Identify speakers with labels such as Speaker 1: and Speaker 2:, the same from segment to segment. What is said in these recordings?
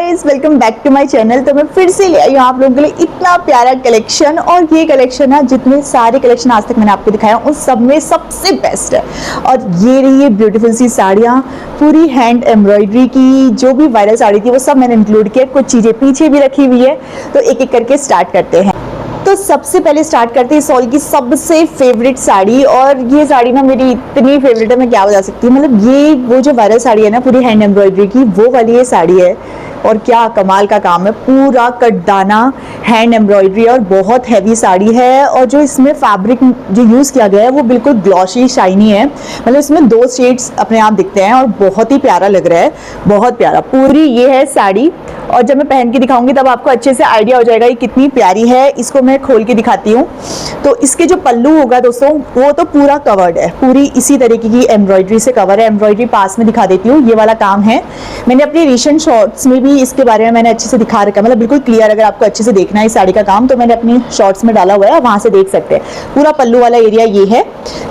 Speaker 1: Guys, welcome back to my channel. तो मैं फिर से ले आई हूँ आप लोगों के लिए इतना प्यारा कलेक्शन। और ये कलेक्शन है, जितने सारे कलेक्शन आज तक मैंने आपको दिखाया उन सब में सबसे बेस्ट है। और ये रही है ब्यूटीफुल सी साड़ियाँ, पूरी हैंड एम्ब्रॉयडरी की। जो भी वायरल साड़ी थी वो सब मैंने इंक्लूड किया, कुछ चीज़ें पीछे भी रखी हुई है। तो एक एक करके स्टार्ट करते हैं। तो सबसे पहले स्टार्ट करते हैं सॉल की सबसे फेवरेट साड़ी। और ये साड़ी ना मेरी इतनी फेवरेट है, मैं क्या बता सकती हूँ। मतलब ये वो जो वायरल साड़ी है ना पूरी हैंड एम्ब्रॉयडरी की, वो वाली ये साड़ी है। और क्या कमाल का काम है, पूरा कटदाना हैंड एम्ब्रॉयडरी और बहुत हैवी साड़ी है। और जो इसमें फैब्रिक जो यूज़ किया गया है वो बिल्कुल ग्लॉसी शाइनी है। मतलब इसमें दो शेड्स अपने आप दिखते हैं और बहुत ही प्यारा लग रहा है, बहुत प्यारा। पूरी ये है साड़ी और जब मैं पहन के दिखाऊंगी तब आपको अच्छे से आइडिया हो जाएगा ये कितनी प्यारी है। इसको मैं खोल के दिखाती हूँ। तो इसके जो पल्लू होगा दोस्तों वो तो पूरा कवर्ड है, पूरी इसी तरीके की एम्ब्रॉयडरी से कवर है। एम्ब्रॉयडरी पास में दिखा देती हूँ, ये वाला काम है। मैंने अपनी रिसेंट शॉर्ट्स में भी इसके बारे में मैंने अच्छे से दिखा रखा है, मतलब बिल्कुल क्लियर। अगर आपको अच्छे से देखना है इस साड़ी का काम तो मैंने अपनी शॉर्ट्स में डाला हुआ है, वहां से देख सकते हैं। पूरा पल्लू वाला एरिया ये है,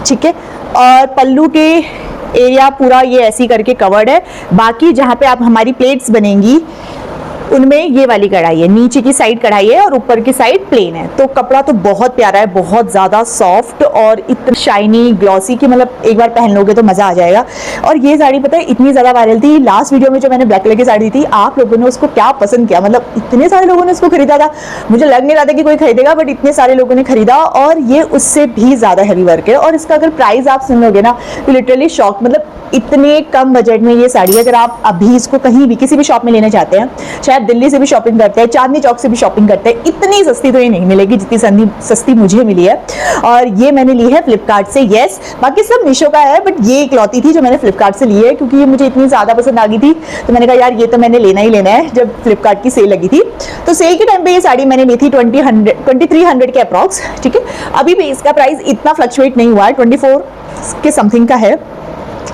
Speaker 1: ठीक है। और पल्लू के एरिया पूरा ये ऐसी करके कवर्ड है। बाकी जहाँ पे आप हमारी प्लेट्स बनेंगी उनमें ये वाली कढ़ाई है, नीचे की साइड कढ़ाई है और ऊपर की साइड प्लेन है। तो कपड़ा तो बहुत प्यारा है, बहुत ज़्यादा सॉफ्ट और इतना शाइनी ग्लॉसी कि मतलब एक बार पहन लोगे तो मज़ा आ जाएगा। और ये साड़ी पता है इतनी ज़्यादा वायरल थी, लास्ट वीडियो में जो मैंने ब्लैक कलर की साड़ी दी थी आप लोगों ने उसको क्या पसंद किया। मतलब इतने सारे लोगों ने उसको खरीदा था, मुझे लग नहीं रहा था कि कोई खरीदेगा, बट इतने सारे लोगों ने खरीदा। और ये उससे भी ज़्यादा हैवी वर्क है। और इसका अगर प्राइस आप सुन लोगे ना तो लिटरली शॉक, मतलब इतने कम बजट में ये साड़ी है। अगर आप अभी इसको कहीं भी किसी भी शॉप में लेने चाहते हैं, शायद दिल्ली से भी शॉपिंग करते हैं, चांदनी चौक से भी शॉपिंग करते हैं, इतनी सस्ती तो ये नहीं मिलेगी जितनी सस्ती मुझे मिली है। और ये मैंने ली है फ्लिपकार्ट से। यस, बाकी सब मीशो का है, बट ये इकलौती थी जो मैंने फ्लिपकार्ट से ली है क्योंकि ये मुझे इतनी ज़्यादा पसंद आ गई थी। तो मैंने कहा यार ये तो मैंने लेना ही लेना है। जब फ्लिपकार्ट की सेल लगी थी तो सेल के टाइम पर ये साड़ी मैंने ली थी 2300 के अप्रॉक्स, ठीक है। अभी भी इसका प्राइस इतना फ्लक्चुएट नहीं हुआ है, 24 के समथिंग का है,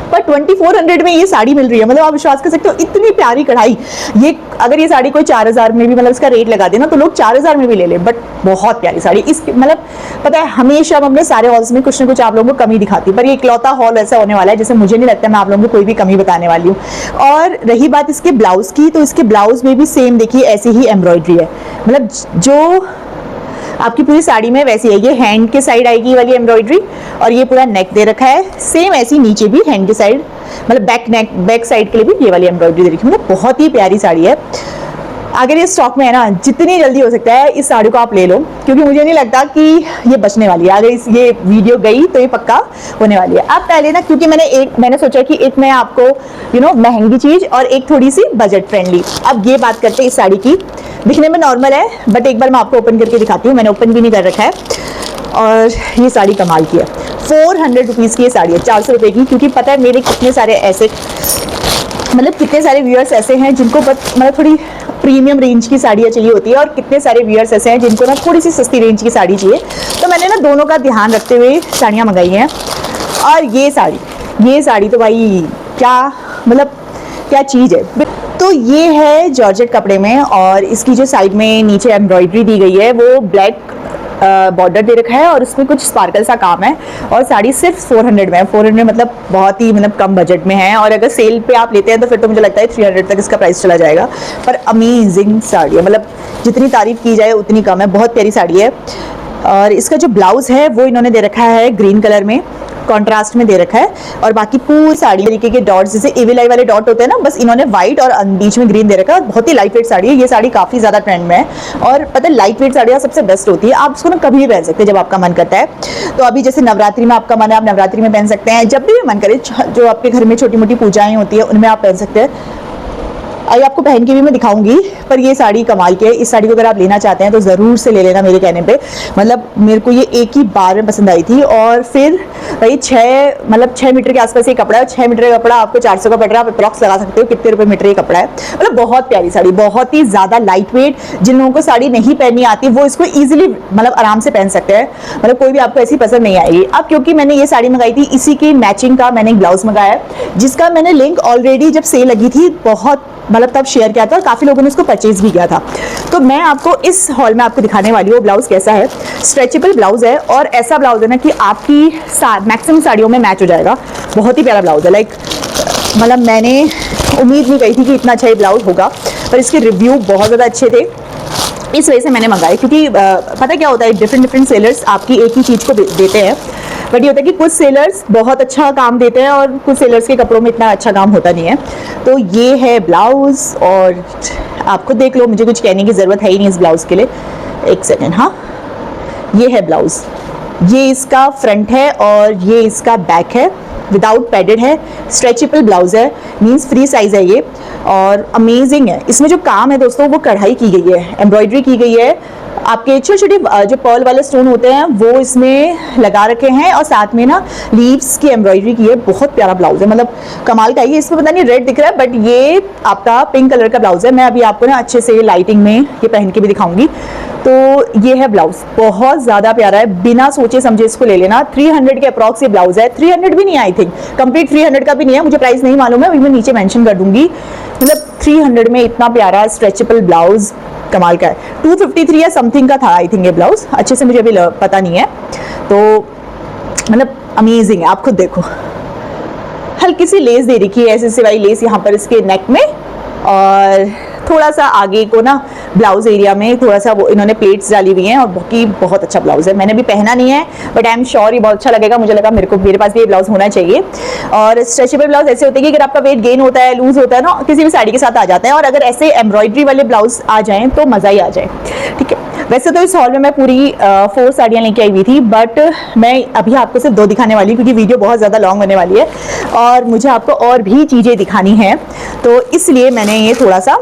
Speaker 1: पर 2400 में ये साड़ी मिल रही है। मतलब आप विश्वास कर सकते हो इतनी प्यारी कढ़ाई। ये अगर ये साड़ी कोई 4000 में भी मतलब इसका रेट लगा देना तो लोग 4000 में भी ले ले, बट बहुत प्यारी साड़ी। इस मतलब पता है हमेशा हम अपने सारे हॉल्स में कुछ ना कुछ आप लोगों को कमी दिखाती, पर ये इकलौता हॉल ऐसा होने वाला है जैसे मुझे नहीं लगता मैं आप लोगों को कोई भी कमी बताने वाली हूँ। और रही बात इसके ब्लाउज की, तो इसके ब्लाउज में भी सेम देखिए ऐसी ही एम्ब्रॉयडरी है। मतलब जो आपकी पूरी साड़ी में वैसी है, ये हैंड के साइड आएगी वाली एम्ब्रॉयडरी और ये पूरा नेक दे रखा है। सेम ऐसी नीचे भी हैंड के साइड, मतलब बैक साइड के लिए भी ये वाली एम्ब्रॉयडरी दे रखी है। मतलब बहुत ही प्यारी साड़ी है। अगर ये स्टॉक में है ना, जितनी जल्दी हो सकता है इस साड़ी को आप ले लो, क्योंकि मुझे नहीं लगता कि ये बचने वाली है। अगर ये वीडियो गई तो ये पक्का होने वाली है। अब पहले ना, क्योंकि मैंने सोचा कि एक मैं आपको महंगी चीज और एक थोड़ी सी बजट फ्रेंडली। अब ये बात करते हैं इस साड़ी की। दिखने में नॉर्मल है, बट एक बार मैं आपको ओपन करके दिखाती हूँ। मैंने ओपन भी नहीं कर रखा है। और ये साड़ी कमाल की है, 400 रुपीज़ की ये साड़ी है, 400 रुपये की। क्योंकि पता है मेरे कितने सारे ऐसे, मतलब कितने सारे व्यूअर्स ऐसे हैं जिनको मतलब थोड़ी प्रीमियम रेंज की साड़ियाँ चाहिए होती है और कितने सारे व्यूअर्स ऐसे हैं जिनको ना थोड़ी सी सस्ती रेंज की साड़ी चाहिए। तो मैंने ना दोनों का ध्यान रखते हुए साड़ियाँ मंगाई हैं। और ये साड़ी तो भाई क्या, मतलब क्या चीज़ है। तो ये है जॉर्जेट कपड़े में और इसकी जो साइड में नीचे एम्ब्रॉयडरी दी गई है वो ब्लैक बॉर्डर दे रखा है और उसमें कुछ स्पार्कल सा काम है। और साड़ी सिर्फ 400 में है। 400 मतलब बहुत ही कम बजट में है। और अगर सेल पे आप लेते हैं तो फिर तो मुझे लगता है 300 तक इसका प्राइस चला जाएगा। पर अमेजिंग साड़ी है, मतलब जितनी तारीफ की जाए उतनी कम है। बहुत प्यारी साड़ी है। और इसका जो ब्लाउज है वो इन्होंने दे रखा है ग्रीन कलर में, कॉन्ट्रास्ट में दे रखा है। और बाकी पूरी साड़ी तरीके के डॉट्स, जैसे एविल आई वाले डॉट होते हैं ना, बस इन्होंने व्हाइट और बीच में ग्रीन दे रखा है। बहुत ही लाइट वेट साड़ी है। ये साड़ी काफी ज्यादा ट्रेंड में है और पता है लाइट वेट साड़ियाँ सबसे बेस्ट होती है। आप इसको ना कभी भी पहन सकते हैं जब आपका मन करता है। तो अभी जैसे नवरात्रि में आपका मन है, आप नवरात्रि में पहन सकते हैं। जब भी मन करे, जो आपके घर में छोटी मोटी पूजाएं होती है उनमें आप पहन सकते हैं। आई आपको पहन के भी मैं दिखाऊंगी। पर ये साड़ी कमाल की है। इस साड़ी को अगर आप लेना चाहते हैं तो ज़रूर से ले लेना मेरे कहने पे। मतलब मेरे को ये एक ही बार में पसंद आई थी। और फिर भाई 6 मीटर के आसपास ये कपड़ा है। 6 मीटर का कपड़ा आपको 400 का पड़ रहा है। आप अप्रॉक्स लगा सकते हो कितने रुपए मीटर ये कपड़ा है। मतलब बहुत प्यारी साड़ी, बहुत ही ज़्यादा लाइट वेट। जिन लोगों को साड़ी नहीं पहननी आती वो इसको ईजिली मतलब आराम से पहन सकते हैं। मतलब कोई भी आपको ऐसी पसंद नहीं आएगी। अब क्योंकि मैंने ये साड़ी मंगाई थी, इसी की मैचिंग का मैंने एक ब्लाउज मंगाया है, जिसका मैंने लिंक ऑलरेडी जब सेल लगी थी बहुत मतलब तब शेयर किया था और काफ़ी लोगों ने उसको परचेज भी किया था। तो मैं आपको इस हॉल में आपको दिखाने वाली हूँ ब्लाउज कैसा है। स्ट्रेचेबल ब्लाउज है और ऐसा ब्लाउज है ना कि आपकी मैक्सिमम साड़ियों में मैच हो जाएगा। बहुत ही प्यारा ब्लाउज है। लाइक मतलब मैंने उम्मीद नहीं करी थी कि इतना अच्छा ये ब्लाउज होगा। पर इसके रिव्यू बहुत ज़्यादा अच्छे थे, इस वजह से मैंने मंगाए। क्योंकि पता क्या होता है, डिफरेंट सेलर्स आपकी एक ही चीज़ को देते हैं, बट ये होता है कि कुछ सेलर्स बहुत अच्छा काम देते हैं और कुछ सेलर्स के कपड़ों में इतना अच्छा काम होता नहीं है। तो ये है ब्लाउज़, और आप खुद देख लो, मुझे कुछ कहने की ज़रूरत है ही नहीं इस ब्लाउज़ के लिए। एक सेकेंड, हाँ, ये है ब्लाउज़, ये इसका फ्रंट है और ये इसका बैक है, विदाउट पैडेड है, स्ट्रेचेबल ब्लाउज है, मींस फ्री साइज है ये, और अमेजिंग है। इसमें जो काम है दोस्तों वो कढ़ाई की गई है, एम्ब्रॉयडरी की गई है, आपके छोटे छोटे जो पर्ल वाले स्टोन होते हैं वो इसमें लगा रखे हैं, और साथ में ना लीव्स की एम्ब्रॉयडरी की है। बहुत प्यारा ब्लाउज है, मतलब कमाल का। ये इसमें पता नहीं रेड दिख रहा है, बट ये आपका पिंक कलर का ब्लाउज है। मैं अभी आपको ना अच्छे से लाइटिंग में ये पहन के भी दिखाऊंगी। तो ये है ब्लाउज, बहुत ज़्यादा प्यारा है, बिना सोचे समझे इसको ले लेना। 300 के अप्रॉक्स ये ब्लाउज है, 300 भी नहीं, आई थिंक कंप्लीट 300 का भी नहीं है, मुझे प्राइस नहीं मालूम है, मैं नीचे मेंशन कर दूंगी। मतलब 300 में इतना प्यारा स्ट्रेचेबल ब्लाउज कमाल का है। 253 या समथिंग का था आई थिंक ये ब्लाउज, अच्छे से मुझे अभी पता नहीं है। तो मतलब अमेजिंग है, आप खुद देखो, हल्की सी लेस दे रखी है, ऐसे सिवाई लेस यहाँ पर इसके नेक में, और थोड़ा सा आगे को ना ब्लाउज एरिया में थोड़ा सा वो इन्होंने प्लेट्स डाली हुई हैं, और बाकी बहुत अच्छा ब्लाउज है। मैंने भी पहना नहीं है, बट आई एम श्योर ये बहुत अच्छा लगेगा। मुझे लगा मेरे पास भी ये ब्लाउज होना चाहिए। और स्ट्रेचेबल ब्लाउज ऐसे होते हैं कि अगर आपका वेट गेन होता है, लूज होता है ना, किसी भी साड़ी के साथ आ जाता है, और अगर ऐसे एम्ब्रॉयडरी वाले ब्लाउज आ जाएं तो मज़ा ही आ जाए। ठीक है, वैसे तो इस हॉल में मैं पूरी 4 साड़ियाँ लेके आई हुई थी, बट मैं अभी आपको सिर्फ 2 दिखाने वाली हूँ, क्योंकि वीडियो बहुत ज़्यादा लॉन्ग होने वाली है और मुझे आपको और भी चीज़ें दिखानी हैं। तो इसलिए मैंने ये थोड़ा सा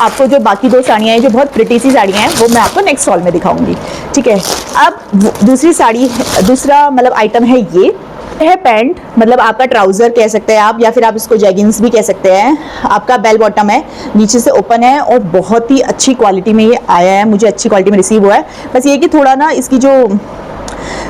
Speaker 1: आपको जो बाकी 2 साड़ियाँ हैं, जो बहुत प्रिटी सी साड़ियाँ हैं, वो मैं आपको नेक्स्ट हॉल में दिखाऊंगी। ठीक है, अब दूसरी साड़ी, दूसरा मतलब आइटम है, ये है पैंट, मतलब आपका ट्राउज़र कह सकते हैं आप, या फिर आप इसको जैगिंग्स भी कह सकते हैं। आपका बेल बॉटम है, नीचे से ओपन है, और बहुत ही अच्छी क्वालिटी में ये आया है, मुझे अच्छी क्वालिटी में रिसीव हुआ है। बस ये कि थोड़ा ना इसकी जो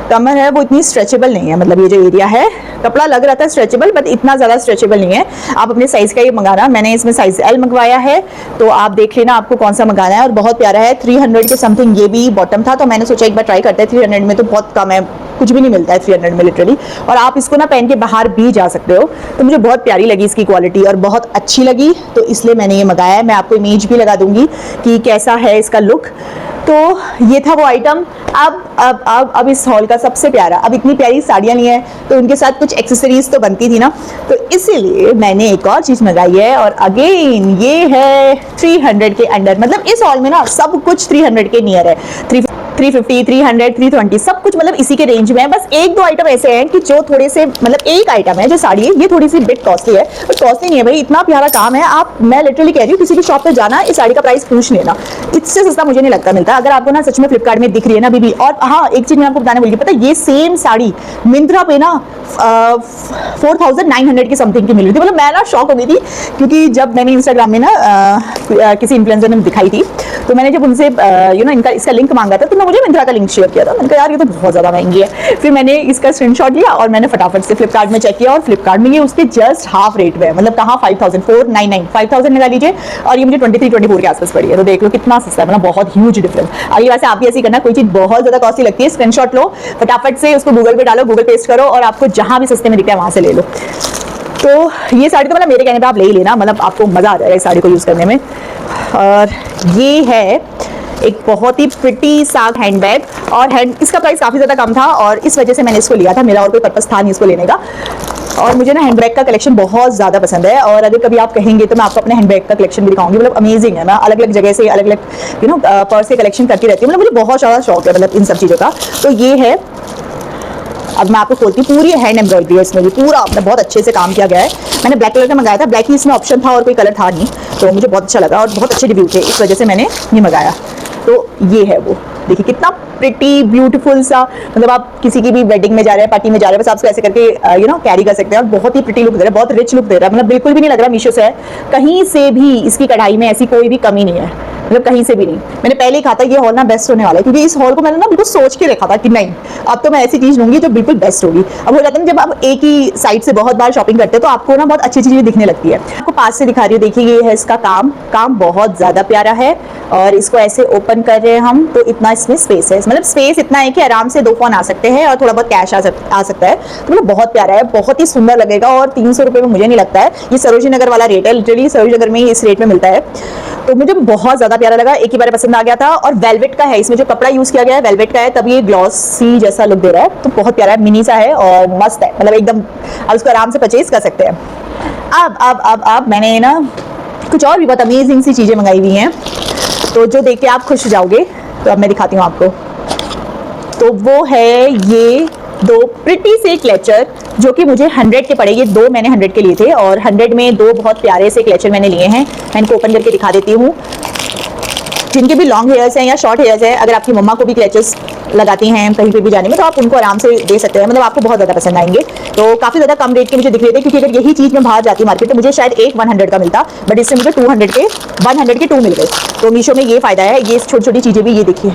Speaker 1: कमर है वो इतनी स्ट्रेचेबल नहीं है, मतलब ये जो एरिया है, कपड़ा लग रहा था स्ट्रेचेबल, बट इतना ज़्यादा स्ट्रेचेबल नहीं है। आप अपने साइज़ का ये मंगाना, मैंने इसमें साइज़ L मंगवाया है, तो आप देख लेना आपको कौन सा मंगाना है। और बहुत प्यारा है, 300 के समथिंग ये भी बॉटम था, तो मैंने सोचा एक बार ट्राई करते हैं। 300 में तो बहुत कम है, कुछ भी नहीं मिलता है 300 में लिटरली, और आप इसको ना पहन के बाहर भी जा सकते हो। तो मुझे बहुत प्यारी लगी इसकी क्वालिटी, और बहुत अच्छी लगी, तो इसलिए मैंने ये मंगाया है। मैं आपको इमेज भी लगा दूंगी कि कैसा है इसका लुक। तो ये था वो आइटम। अब इस हॉल का सबसे प्यारा, अब इतनी प्यारी साड़ियाँ ली हैं तो उनके साथ कुछ एक्सेसरीज तो बनती थी ना, तो इसीलिए मैंने एक और चीज़ मंगाई है। और अगेन ये है 300 के अंडर, मतलब इस हॉल में ना सब कुछ 300 के नियर है। 350, 300, 320 सब कुछ मतलब इसी के रेंज में है। बस 1-2 आइटम ऐसे हैं कि जो थोड़े से, मतलब एक आइटम है जो साड़ी है, ये थोड़ी सी बिट कॉस्टली है, बट कॉस्टली नहीं है भाई, इतना प्यारा काम है। आप, मैं लिटरली कह रही हूँ, किसी भी शॉप पे जाना, इस साड़ी का प्राइस पूछ लेना, इससे सस्ता मुझे नहीं लगता मिलता। अगर आपको ना सच में फ्लिपकार्ट में दिख रही है ना बीबी। और हाँ, एक चीज मैं आपको बताने भूल गई, पता है ये सेम साड़ी मिंत्रा पे ना 4900 की समथिंग की मिल रही थी। मतलब मैं ना शॉक हो गई थी, क्योंकि जब मैंने इंस्टाग्राम में ना किसी इन्फ्लुएंसर ने दिखाई थी, तो मैंने जब उनसे इनका इसका लिंक मांगा था, तो मैं मुझे मिंत्रा का लिंक शेयर किया था। मैंने कहा यार ये तो बहुत ज़्यादा महंगी है। फिर मैंने इसका स्क्रीनशॉट लिया और मैंने फटाफट से फ्लिपकार्ट में चेक किया, और फ्लिपकार्ट में ये उसके जस्ट हाफ रेट में है। मतलब कहाँ 5499, 5000 लगा लीजिए, और ये मुझे 23-24 के आसपास पड़ी है। तो देख लो कितना सस्ता है, मतलब बहुत ह्यूज डिफरेंस। आइए, वैसे आप भी ऐसी करना, कोई चीज़ बहुत ज़्यादा कॉस्टली लगती है, स्क्रीनशॉट लो, फटाफट से उसको गूगल पे डालो, गूगल पेस्ट करो, और आपको जहाँ भी सस्ते में दिखता है वहाँ से ले लो। तो ये साड़ी तो मतलब मेरे कहने पे आप ले ही लेना, मतलब आपको मज़ा आ जाएगा इस साड़ी को यूज़ करने में। और ये है एक बहुत ही प्रिटी सा हैंडबैग, और इसका प्राइस काफ़ी ज़्यादा कम था, और इस वजह से मैंने इसको लिया था। मेरा और कोई पर्पस था नहीं इसको लेने का। और मुझे ना हैंडबैग का कलेक्शन बहुत ज़्यादा पसंद है, और अगर कभी आप कहेंगे तो मैं आपको अपने हैंडबैग का कलेक्शन भी दिखाऊंगी। मतलब अमेजिंग है, मैं अलग अलग जगह से अलग अलग पर्स के कलेक्शन करती रहती हूँ। मतलब मुझे बहुत ज़्यादा शौक है मतलब इन सब चीज़ों का। तो ये है, अब मैं आपको खोलती हूँ, पूरी हैंड एम्ब्रॉयडरी है इसमें भी, पूरा अपना बहुत अच्छे से काम किया गया है। मैंने ब्लैक कलर का मंगाया था, ब्लैक ही इसमें ऑप्शन था और कोई कलर था नहीं, तो मुझे बहुत अच्छा लगा, और बहुत अच्छे रिव्यू थे, इस वजह से मैंने ये मंगाया। तो ये है वो, देखिए कितना प्रिटी ब्यूटीफुल सा, मतलब आप किसी की भी वेडिंग में जा रहे हैं, पार्टी में जा रहे हैं, बस आप इसको ऐसे करके कैरी कर सकते हैं, और बहुत ही प्रिटी लुक दे रहा है, बहुत रिच लुक दे रहा है। मतलब बिल्कुल भी नहीं लग रहा मीशो से है, कहीं से भी इसकी कढ़ाई में ऐसी कोई भी कमी नहीं है। मतलब कहीं से भी नहीं। मैंने पहले ही कहा था ये हॉल ना बेस्ट होने वाला है, क्योंकि इस हॉल को मैंने ना बिल्कुल सोच के रखा था कि नहीं अब तो मैं ऐसी चीज लूंगी जो बिल्कुल बेस्ट होगी। अब हो जाता है जब आप एक ही साइड से बहुत बार शॉपिंग करते हैं तो आपको ना बहुत अच्छी चीजें दिखने लगती है। आपको पास से दिखा रही हूँ, देखिए ये है इसका काम बहुत ज्यादा प्यारा है। और इसको ऐसे ओपन कर रहे हैं हम तो इतना इसमें स्पेस है, मतलब स्पेस इतना है कि आराम से 2 फोन आ सकते हैं और थोड़ा बहुत कैश आ सकता है। तो मतलब बहुत प्यारा है, बहुत ही सुंदर लगेगा। और 300 रुपये में मुझे नहीं लगता है, ये सरोजिनी नगर वाला रेट है, लिटरली सरोजिनी नगर में ही इस रेट में मिलता है। तो मुझे बहुत ज्यादा प्यारा लगा, एक ही बार पसंद आ गया था। और वेलवेट का है, इसमें जो कपड़ा यूज किया गया है वेलवेट का है, तब ये ग्लॉसी जैसा लुक दे रहा है। तो बहुत प्यारा है, मिनी सा है और मस्त है, मतलब एकदम आप इसको आराम से परचेज कर सकते हैं। अब मैंने ना कुछ और भी बहुत अमेजिंग सी चीजें मंगाई हुई हैं, तो जो देख के आप खुश हो जाओगे। तो अब मैं दिखाती हूँ आपको। तो वो है ये 2 प्रिटी से क्लेचर, जो कि मुझे 100 के पड़े। ये 2 मैंने 100 के लिए थे और 100 में 2 बहुत प्यारे से क्लेचर मैंने लिए हैं। मैं इनको ओपन करके दिखा देती हूँ। जिनके भी लॉन्ग हेयर्स हैं या शॉर्ट हेयर्स है, अगर आपकी मम्मा को भी क्लेचर्स लगाती हैं कहीं पे भी जाने में, तो आप उनको आराम से दे सकते हैं, मतलब आपको बहुत ज़्यादा पसंद आएंगे। तो काफ़ी ज़्यादा कम रेट के मुझे दिख रहे थे, क्योंकि अगर यही चीज़ मैं बाहर जाती मार्केट तो मुझे शायद एक 100 का मिलता, बट इससे मुझे 100 के 2 मिल गए। तो मीशो में ये फ़ायदा है। ये छोटी छोटी चीज़ें भी, ये देखिए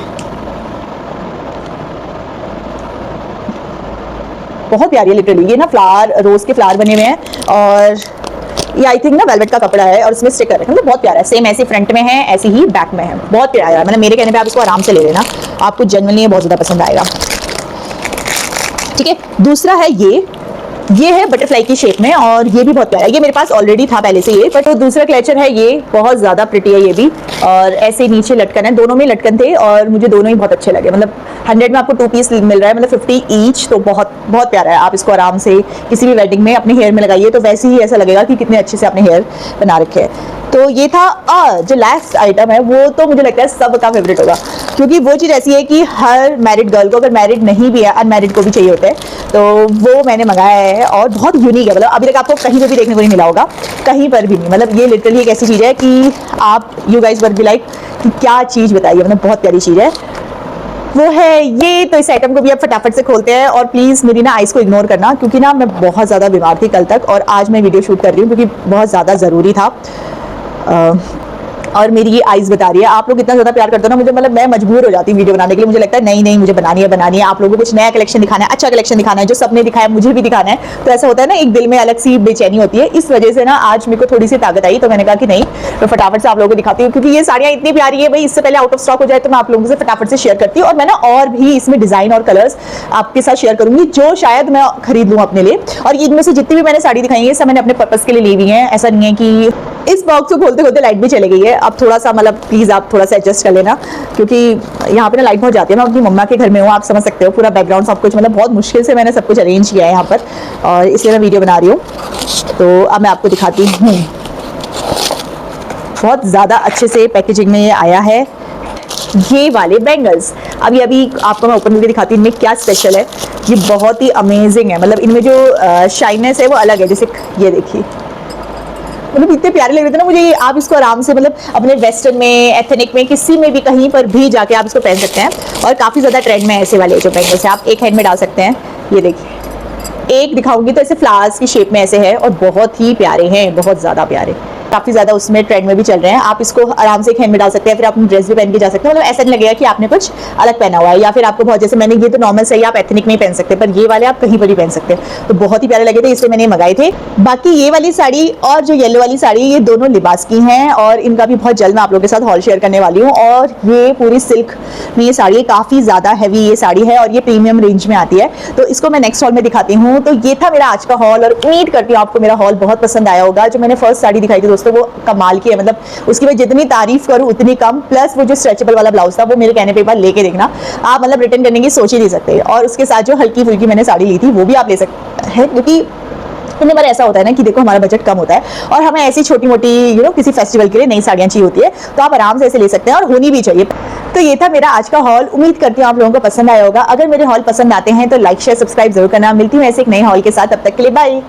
Speaker 1: बहुत प्यारी है लिटरली। ये ना फ्लावर, रोज़ के फ्लावर बने हुए हैं और ये आई थिंक ना वेलवेट का कपड़ा है और इसमें स्टिकर है, मतलब बहुत प्यारा है। सेम ऐसे फ्रंट में है, ऐसे ही बैक में है, बहुत प्यारा है। मतलब मेरे कहने पे आप इसको आराम से ले लेना, आपको जेन्युइनली बहुत ज़्यादा पसंद आएगा। ठीक है, दूसरा है ये है बटरफ्लाई की शेप में और ये भी बहुत प्यारा है। ये मेरे पास ऑलरेडी था पहले से ये, बट तो दूसरा क्लेचर है, ये बहुत ज़्यादा प्रिटी है ये भी। और ऐसे नीचे लटकन है, दोनों में लटकन थे और मुझे दोनों ही बहुत अच्छे लगे। मतलब 100 में आपको 2 पीस मिल रहा है, मतलब 50 ईच, तो बहुत बहुत प्यारा है। आप इसको आराम से किसी भी वेडिंग में अपने हेयर में लगाइए तो वैसे ही ऐसा लगेगा कि कितने अच्छे से आपने हेयर बना रखे हैं। तो ये था। जो लास्ट आइटम है वो तो मुझे लगता है सबका फेवरेट होगा, क्योंकि वो चीज़ ऐसी है कि हर मैरिड गर्ल को, अगर मैरिड नहीं भी है अनमैरिड को भी चाहिए होता है, तो वो मैंने मंगाया है और बहुत यूनिक है। मतलब अभी तक आपको कहीं पर भी देखने को नहीं मिला होगा, कहीं पर भी नहीं। मतलब ये लिटरली एक ऐसी चीज़ है कि आप you guys work be like कि क्या चीज़ बताइए, मतलब बहुत प्यारी चीज़ है वो है ये। तो इस आइटम को भी आप फटाफट से खोलते हैं और प्लीज़ मेरी ना आइज़ को इग्नोर करना, क्योंकि ना मैं बहुत ज़्यादा बीमार थी कल तक और आज मैं वीडियो शूट कर रही हूँ क्योंकि बहुत ज़्यादा ज़रूरी था। और मेरी ये आइज़ बता रही है। आप लोग इतना ज़्यादा प्यार करते हो ना मुझे, मतलब मैं मजबूर हो जाती हूँ वीडियो बनाने के लिए। मुझे लगता है नहीं मुझे बनानी है। आप लोगों को कुछ नया कलेक्शन दिखाना है, अच्छा कलेक्शन दिखाना है, जो सबने दिखाया मुझे भी दिखाना है। तो ऐसा होता है ना, एक दिल में अलग सी बेचैनी होती है। इस वजह से ना आज मेरे को थोड़ी सी ताकत आई, तो मैंने कहा कि नहीं तो फटाफट से आप लोगों को दिखाती हूँ, क्योंकि ये साड़ियाँ इतनी प्यारी है भाई, इससे पहले आउट ऑफ स्टॉक हो जाए तो मैं आप लोगों से फटाफट से शेयर करती हूँ। और मैं ना और भी इसमें डिज़ाइन और कलर्स आपके साथ शेयर करूंगी, जो शायद मैं खरीद लूँ अपने लिए। और इनमें से जितनी भी मैंने साड़ी दिखाई है सब मैंने अपने पर्पस के लिए ली हुई है। ऐसा नहीं है कि इस बॉक्स को खोलते खोलते लाइट भी चली गई है। अब थोड़ा सा मतलब प्लीज़ आप थोड़ा सा एडजस्ट कर लेना, क्योंकि यहाँ पे ना लाइट बहुत जाती है। मैं अपनी मम्मा के घर में हूँ, आप समझ सकते हो, पूरा बैकग्राउंड सब कुछ, मतलब बहुत मुश्किल से मैंने सब कुछ अरेंज किया है यहाँ पर, और इसलिए मैं वीडियो बना रही हूँ। तो अब मैं आपको दिखाती हूँ। बहुत ज़्यादा अच्छे से पैकेजिंग में ये आया है। ये वाले बैंगल्स अभी आपको मैं ओपन करके दिखाती हूँ इनमें क्या स्पेशल है। ये बहुत ही अमेजिंग है, मतलब इनमें जो शाइनेस है वो अलग है। जैसे ये देखिए, मतलब इतने प्यारे लग रहे थे ना मुझे। आप इसको आराम से मतलब अपने वेस्टर्न में, एथनिक में, किसी में भी कहीं पर भी जाके आप इसको पहन सकते हैं। और काफ़ी ज़्यादा ट्रेंड में ऐसे वाले जो बैंगल्स हैं, आप एक हैंड में डाल सकते हैं। ये देखिए, एक दिखाऊंगी तो ऐसे फ्लावर्स की शेप में ऐसे है और बहुत ही प्यारे हैं, बहुत ज़्यादा प्यारे, काफ़ी ज़्यादा उसमें ट्रेंड में भी चल रहे हैं। आप इसको आराम से एक हैंड में डाल सकते हैं, फिर अपनी ड्रेस भी पहन के जा सकते हैं। मतलब ऐसा नहीं लगेगा कि आपने कुछ अलग पहना हुआ है, या फिर आपको बहुत, जैसे मैंने ये तो नॉर्मल सही आप एथनिक में ही पहन सकते हैं, पर ये वाले आप कहीं पर भी पहन सकते हैं। तो बहुत ही प्यारे लगे थे, इसलिए मैंने मंगाए थे। बाकी ये वाली साड़ी और जो येलो वाली साड़ी, ये दोनों लिबास की हैं और इनका भी बहुत जल्द मैं आप लोगों के साथ हॉल शेयर करने वाली हूँ। और ये पूरी सिल्क में ये साड़ी, काफ़ी ज़्यादा हैवी ये साड़ी है और ये प्रीमियम रेंज में आती है। तो इसको मैं नेक्स्ट हॉल में दिखाती हूँ। तो ये था मेरा आज का हॉल और उम्मीद करती हूँ आपको मेरा हॉल बहुत पसंद आया होगा। जो मैंने फर्स्ट साड़ी दिखाई थी दोस्तों, वो कमाल की है, मतलब उसकी मैं जितनी तारीफ करूँ उतनी कम। प्लस वो जो स्ट्रेचेबल वाला ब्लाउज था वो मेरे कहने पे एक बार लेके देखना, आप मतलब रिटर्न करने की सोच ही नहीं सकते। और उसके साथ जो हल्की फुल्की मैंने साड़ी ली थी वो भी आप ले सकते हैं, क्योंकि कई बार ऐसा होता है ना कि देखो हमारा बजट कम होता है और हमें ऐसी छोटी मोटी किसी फेस्टिवल के लिए नई साड़ियाँ चाहिए होती है, तो आप आराम से ऐसे ले सकते हैं और होनी भी चाहिए। तो ये था मेरा आज का हॉल, उम्मीद करती हूँ आप लोगों को पसंद आया होगा। अगर मेरे हॉल पसंद आते हैं तो लाइक शेयर सब्सक्राइब जरूर करना। मिलती हूँ ऐसे एक नए हॉल के साथ, तब तक के लिए बाय।